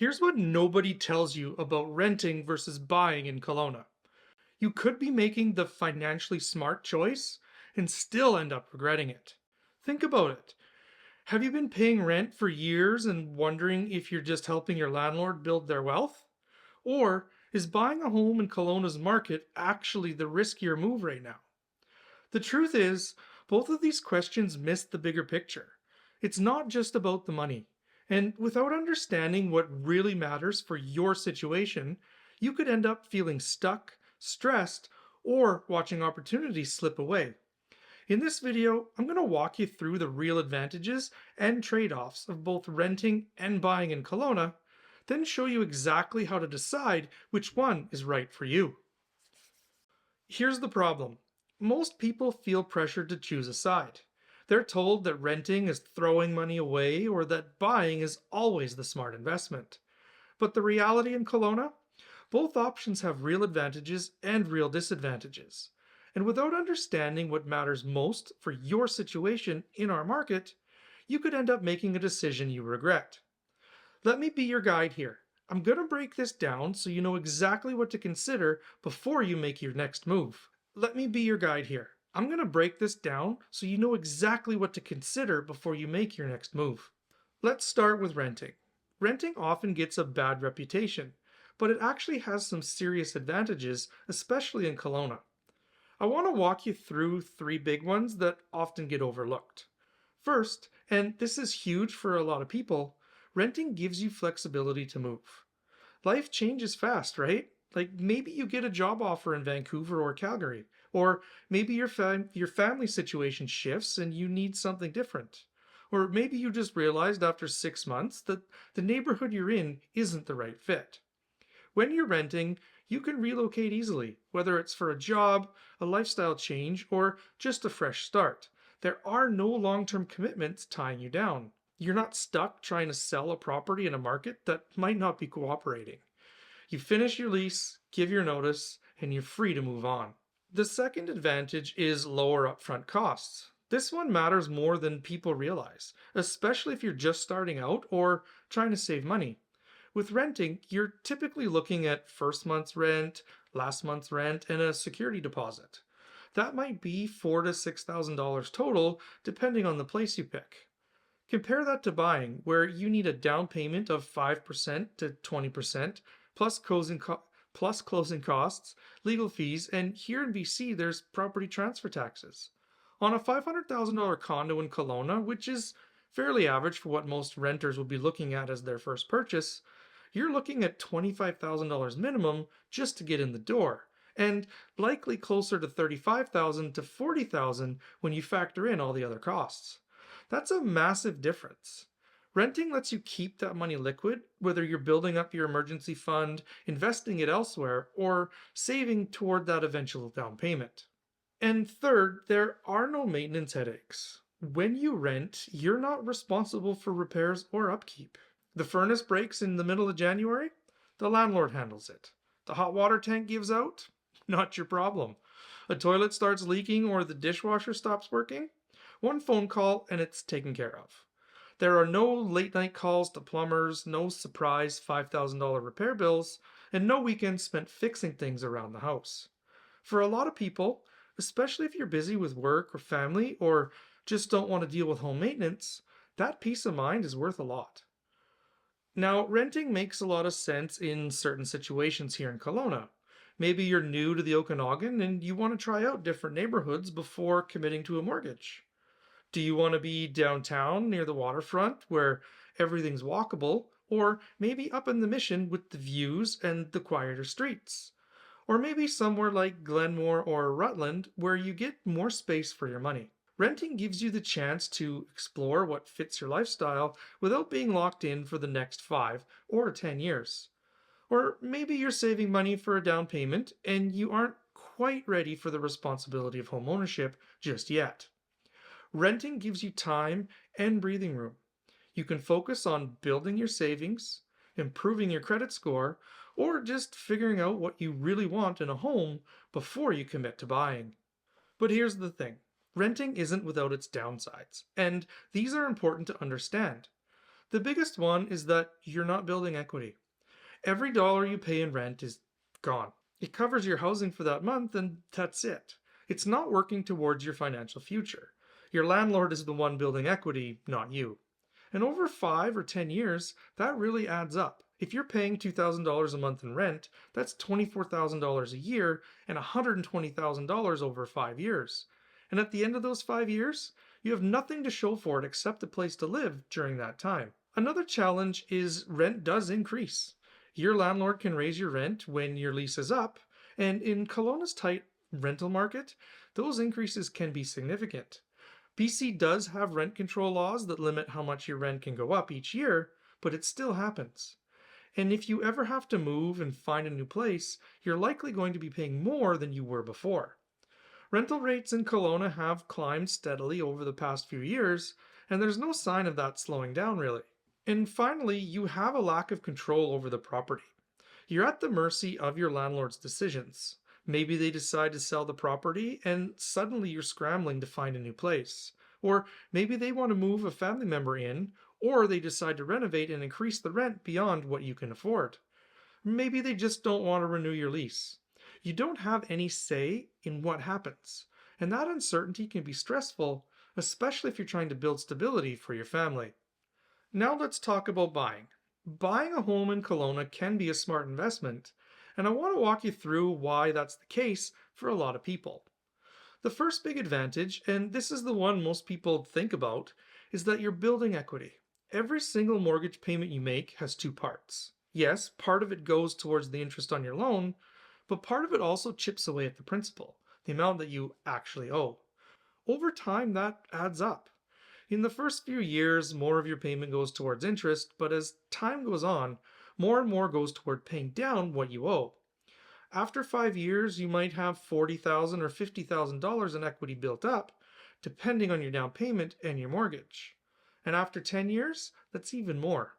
Here's what nobody tells you about renting versus buying in Kelowna. You could be making the financially smart choice and still end up regretting it. Think about it. Have you been paying rent for years and wondering if you're just helping your landlord build their wealth? Or is buying a home in Kelowna's market actually the riskier move right now? The truth is, both of these questions miss the bigger picture. It's not just about the money. And without understanding what really matters for your situation, you could end up feeling stuck, stressed, or watching opportunities slip away. In this video, I'm going to walk you through the real advantages and trade-offs of both renting and buying in Kelowna, then show you exactly how to decide which one is right for you. Here's the problem. Most people feel pressured to choose a side. They're told that renting is throwing money away or that buying is always the smart investment. But the reality in Kelowna? Both options have real advantages and real disadvantages. And without understanding what matters most for your situation in our market, you could end up making a decision you regret. Let me be your guide here. I'm going to break this down so you know exactly what to consider before you make your next move. Let me be your guide here. I'm going to break this down so you know exactly what to consider before you make your next move. Let's start with renting. Renting often gets a bad reputation, but it actually has some serious advantages, especially in Kelowna. I want to walk you through three big ones that often get overlooked. First, and this is huge for a lot of people, renting gives you flexibility to move. Life changes fast, right? Like maybe you get a job offer in Vancouver or Calgary, or maybe your family situation shifts and you need something different. Or maybe you just realized after 6 months that the neighborhood you're in isn't the right fit. When you're renting, you can relocate easily, whether it's for a job, a lifestyle change, or just a fresh start. There are no long-term commitments tying you down. You're not stuck trying to sell a property in a market that might not be cooperating. You finish your lease, give your notice, and you're free to move on. The second advantage is lower upfront costs. This one matters more than people realize, especially if you're just starting out or trying to save money. With renting, you're typically looking at first month's rent, last month's rent, and a security deposit. That might be $4,000 to $6,000 total, depending on the place you pick. Compare that to buying, where you need a down payment of 5% to 20%, plus closing costs, legal fees, and here in BC, there's property transfer taxes. On a $500,000 condo in Kelowna, which is fairly average for what most renters will be looking at as their first purchase, you're looking at $25,000 minimum just to get in the door, and likely closer to $35,000 to $40,000 when you factor in all the other costs. That's a massive difference. Renting lets you keep that money liquid, whether you're building up your emergency fund, investing it elsewhere, or saving toward that eventual down payment. And third, there are no maintenance headaches. When you rent, you're not responsible for repairs or upkeep. The furnace breaks in the middle of January? The landlord handles it. The hot water tank gives out? Not your problem. A toilet starts leaking or the dishwasher stops working? One phone call and it's taken care of. There are no late night calls to plumbers, no surprise $5,000 repair bills, and no weekends spent fixing things around the house. For a lot of people, especially if you're busy with work or family or just don't want to deal with home maintenance, that peace of mind is worth a lot. Now, renting makes a lot of sense in certain situations here in Kelowna. Maybe you're new to the Okanagan and you want to try out different neighborhoods before committing to a mortgage. Do you want to be downtown near the waterfront where everything's walkable, or maybe up in the Mission with the views and the quieter streets? Or maybe somewhere like Glenmore or Rutland where you get more space for your money. Renting gives you the chance to explore what fits your lifestyle without being locked in for the next 5 or 10 years. Or maybe you're saving money for a down payment and you aren't quite ready for the responsibility of home ownership just yet. Renting gives you time and breathing room. You can focus on building your savings, improving your credit score, or just figuring out what you really want in a home before you commit to buying. But here's the thing. Renting isn't without its downsides, and these are important to understand. The biggest one is that you're not building equity. Every dollar you pay in rent is gone. It covers your housing for that month, and that's it. It's not working towards your financial future. Your landlord is the one building equity, not you. And over 5 or 10 years, that really adds up. If you're paying $2,000 a month in rent, that's $24,000 a year and $120,000 over 5 years. And at the end of those 5 years, you have nothing to show for it except a place to live during that time. Another challenge is rent does increase. Your landlord can raise your rent when your lease is up, and in Kelowna's tight rental market, those increases can be significant. BC does have rent control laws that limit how much your rent can go up each year, but it still happens. And if you ever have to move and find a new place, you're likely going to be paying more than you were before. Rental rates in Kelowna have climbed steadily over the past few years, and there's no sign of that slowing down really. And finally, you have a lack of control over the property. You're at the mercy of your landlord's decisions. Maybe they decide to sell the property and suddenly you're scrambling to find a new place. Or maybe they want to move a family member in, or they decide to renovate and increase the rent beyond what you can afford. Maybe they just don't want to renew your lease. You don't have any say in what happens, and that uncertainty can be stressful, especially if you're trying to build stability for your family. Now let's talk about buying. Buying a home in Kelowna can be a smart investment, and I want to walk you through why that's the case for a lot of people. The first big advantage, and this is the one most people think about, is that you're building equity. Every single mortgage payment you make has two parts. Yes, part of it goes towards the interest on your loan, but part of it also chips away at the principal, the amount that you actually owe. Over time, that adds up. In the first few years, more of your payment goes towards interest, but as time goes on, more and more goes toward paying down what you owe. After 5 years, you might have $40,000 or $50,000 in equity built up, depending on your down payment and your mortgage. And after 10 years, that's even more.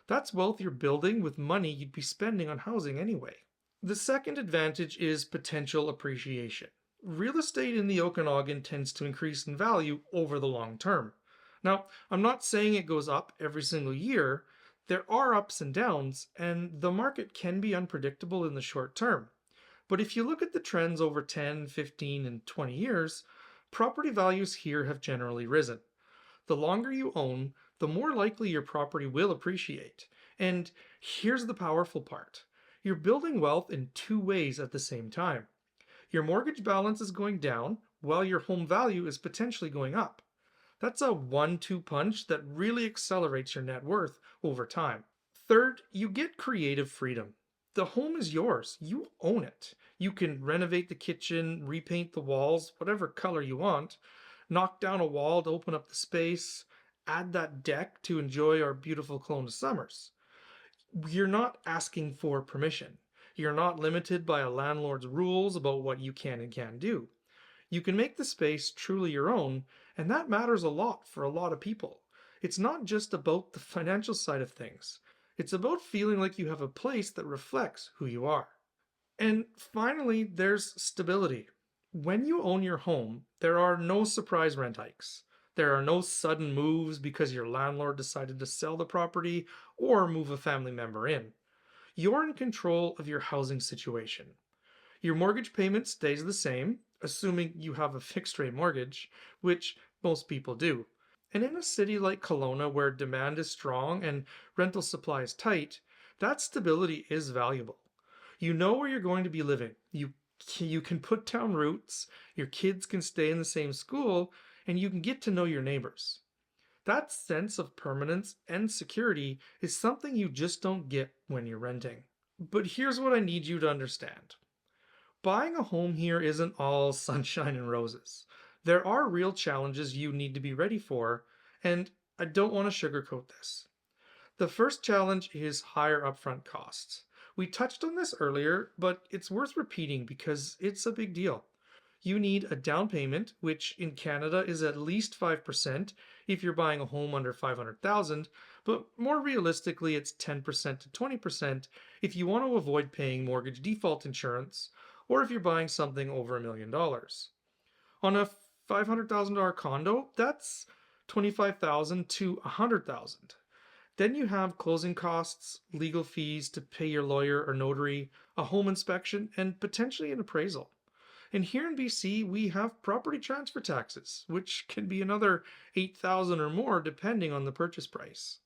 That's wealth you're building with money you'd be spending on housing anyway. The second advantage is potential appreciation. Real estate in the Okanagan tends to increase in value over the long term. Now, I'm not saying it goes up every single year. There are ups and downs, and the market can be unpredictable in the short term. But if you look at the trends over 10, 15, and 20 years, property values here have generally risen. The longer you own, the more likely your property will appreciate. And here's the powerful part. You're building wealth in two ways at the same time. Your mortgage balance is going down while your home value is potentially going up. That's a 1-2 punch that really accelerates your net worth over time. Third, you get creative freedom. The home is yours. You own it. You can renovate the kitchen, repaint the walls, whatever color you want, knock down a wall to open up the space, add that deck to enjoy our beautiful Kelowna summers. You're not asking for permission. You're not limited by a landlord's rules about what you can and can't do. You can make the space truly your own, and that matters a lot for a lot of people. It's not just about the financial side of things. It's about feeling like you have a place that reflects who you are. And finally, there's stability. When you own your home, there are no surprise rent hikes. There are no sudden moves because your landlord decided to sell the property or move a family member in. You're in control of your housing situation. Your mortgage payment stays the same, assuming you have a fixed rate mortgage, which most people do. And in a city like Kelowna, where demand is strong and rental supply is tight, that stability is valuable. You know where you're going to be living. You can put down roots, your kids can stay in the same school, and you can get to know your neighbors. That sense of permanence and security is something you just don't get when you're renting. But here's what I need you to understand. Buying a home here isn't all sunshine and roses. There are real challenges you need to be ready for, and I don't want to sugarcoat this. The first challenge is higher upfront costs. We touched on this earlier, but it's worth repeating because it's a big deal. You need a down payment, which in Canada is at least 5% if you're buying a home under 500,000, but more realistically it's 10% to 20% if you want to avoid paying mortgage default insurance or if you're buying something over $1 million. On a $500,000 condo, that's $25,000 to $100,000. Then you have closing costs, legal fees to pay your lawyer or notary, a home inspection, and potentially an appraisal. And here in BC, we have property transfer taxes, which can be another 8,000 or more depending on the purchase price.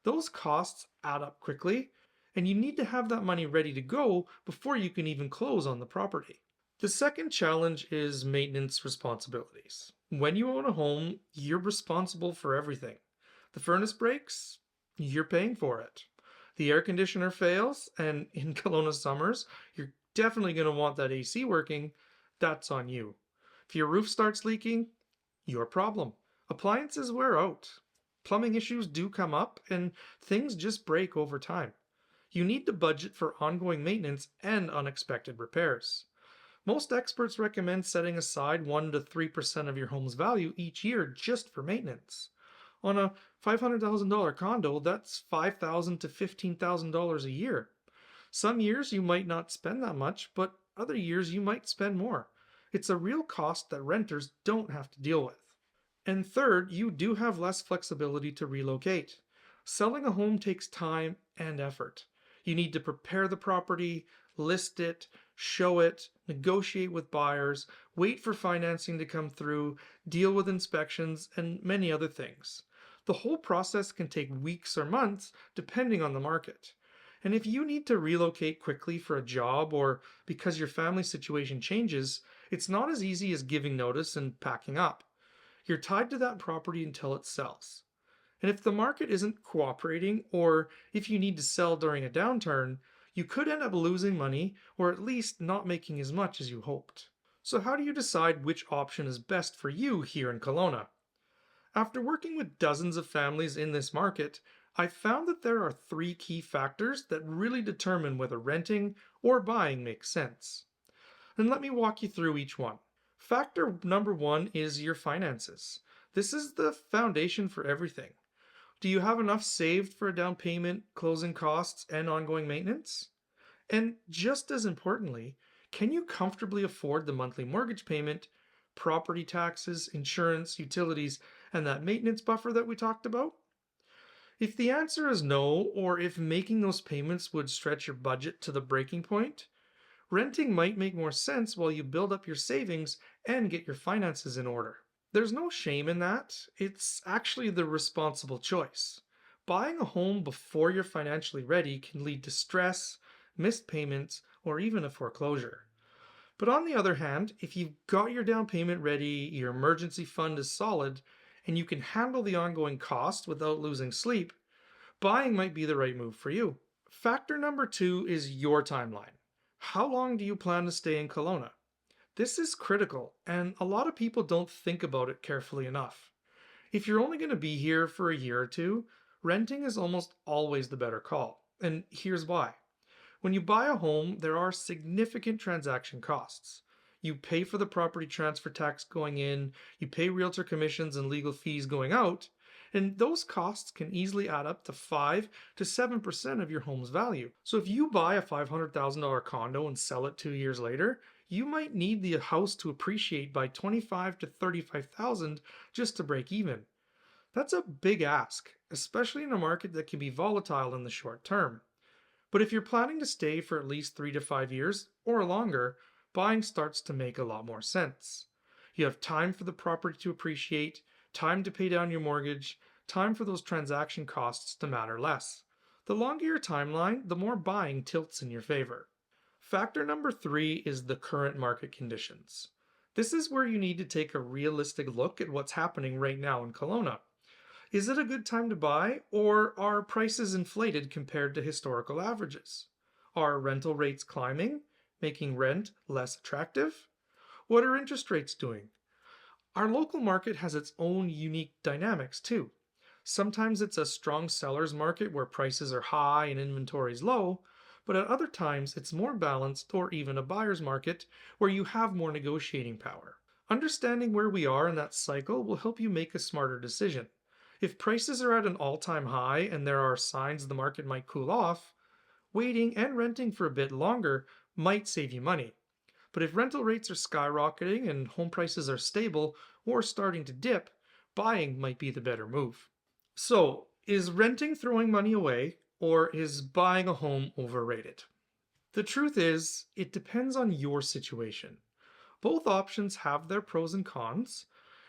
Those costs add up quickly, and you need to have that money ready to go before you can even close on the property. The second challenge is maintenance responsibilities. When you own a home, you're responsible for everything. The furnace breaks, you're paying for it. The air conditioner fails, and in Kelowna summers, you're definitely going to want that AC working. That's on you. If your roof starts leaking, your problem. Appliances wear out. Plumbing issues do come up, and things just break over time. You need to budget for ongoing maintenance and unexpected repairs. Most experts recommend setting aside 1 to 3% of your home's value each year just for maintenance. On a $500,000 condo, that's $5,000 to $15,000 a year. Some years you might not spend that much, but other years you might spend more. It's a real cost that renters don't have to deal with. And third, you do have less flexibility to relocate. Selling a home takes time and effort. You need to prepare the property, list it, show it, negotiate with buyers, wait for financing to come through, deal with inspections, and many other things. The whole process can take weeks or months depending on the market. And if you need to relocate quickly for a job or because your family situation changes, it's not as easy as giving notice and packing up. You're tied to that property until it sells. And if the market isn't cooperating, or if you need to sell during a downturn, you could end up losing money or at least not making as much as you hoped. So, how do you decide which option is best for you here in Kelowna? After working with dozens of families in this market, I found that there are three key factors that really determine whether renting or buying makes sense. And let me walk you through each one. Factor number one is your finances. This is the foundation for everything. Do you have enough saved for a down payment, closing costs, and ongoing maintenance? And just as importantly, can you comfortably afford the monthly mortgage payment, property taxes, insurance, utilities, and that maintenance buffer that we talked about? If the answer is no, or if making those payments would stretch your budget to the breaking point, renting might make more sense while you build up your savings and get your finances in order. There's no shame in that. It's actually the responsible choice. Buying a home before you're financially ready can lead to stress, missed payments, or even a foreclosure. But on the other hand, if you've got your down payment ready, your emergency fund is solid, and you can handle the ongoing cost without losing sleep, buying might be the right move for you. Factor number two is your timeline. How long do you plan to stay in Kelowna? This is critical, and a lot of people don't think about it carefully enough. If you're only going to be here for a year or two, renting is almost always the better call. And here's why. When you buy a home, there are significant transaction costs. You pay for the property transfer tax going in, you pay realtor commissions and legal fees going out, and those costs can easily add up to 5 to 7% of your home's value. So if you buy a $500,000 condo and sell it 2 years later, you might need the house to appreciate by 25 to 35,000 just to break even. That's a big ask, especially in a market that can be volatile in the short term. But if you're planning to stay for at least 3 to 5 years or longer, buying starts to make a lot more sense. You have time for the property to appreciate, time to pay down your mortgage, time for those transaction costs to matter less. The longer your timeline, the more buying tilts in your favor. Factor number three is the current market conditions. This is where you need to take a realistic look at what's happening right now in Kelowna. Is it a good time to buy, or are prices inflated compared to historical averages? Are rental rates climbing, making rent less attractive? What are interest rates doing? Our local market has its own unique dynamics too. Sometimes it's a strong seller's market where prices are high and inventory is low, but at other times it's more balanced or even a buyer's market where you have more negotiating power. Understanding where we are in that cycle will help you make a smarter decision. If prices are at an all-time high and there are signs the market might cool off, waiting and renting for a bit longer might save you money. But if rental rates are skyrocketing and home prices are stable or starting to dip, buying might be the better move. So, Is renting throwing money away, or is buying a home overrated? The truth is, it depends on your situation. Both options have their pros and cons,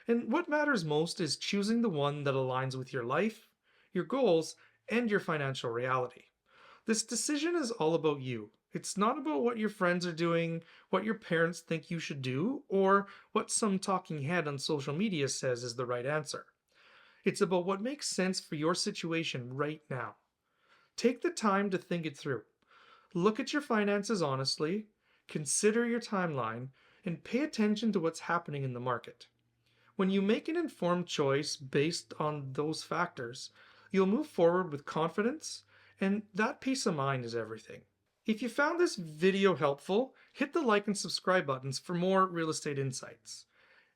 and what matters most is choosing the one that aligns with your life, your goals, and your financial reality. This decision is all about you. It's not about what your friends are doing, what your parents think you should do, or what some talking head on social media says is the right answer. It's about what makes sense for your situation right now. Take the time to think it through. Look at your finances honestly, consider your timeline, and pay attention to what's happening in the market. When you make an informed choice based on those factors, you'll move forward with confidence, and that peace of mind is everything. If you found this video helpful, hit the like and subscribe buttons for more real estate insights.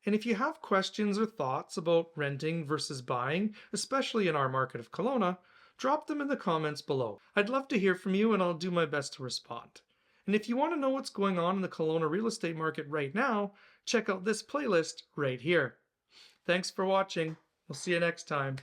And if you have questions or thoughts about renting versus buying, especially in our market of Kelowna, drop them in the comments below. I'd love to hear from you and I'll do my best to respond. And if you want to know what's going on in the Kelowna real estate market right now, check out this playlist right here. Thanks for watching. We'll see you next time.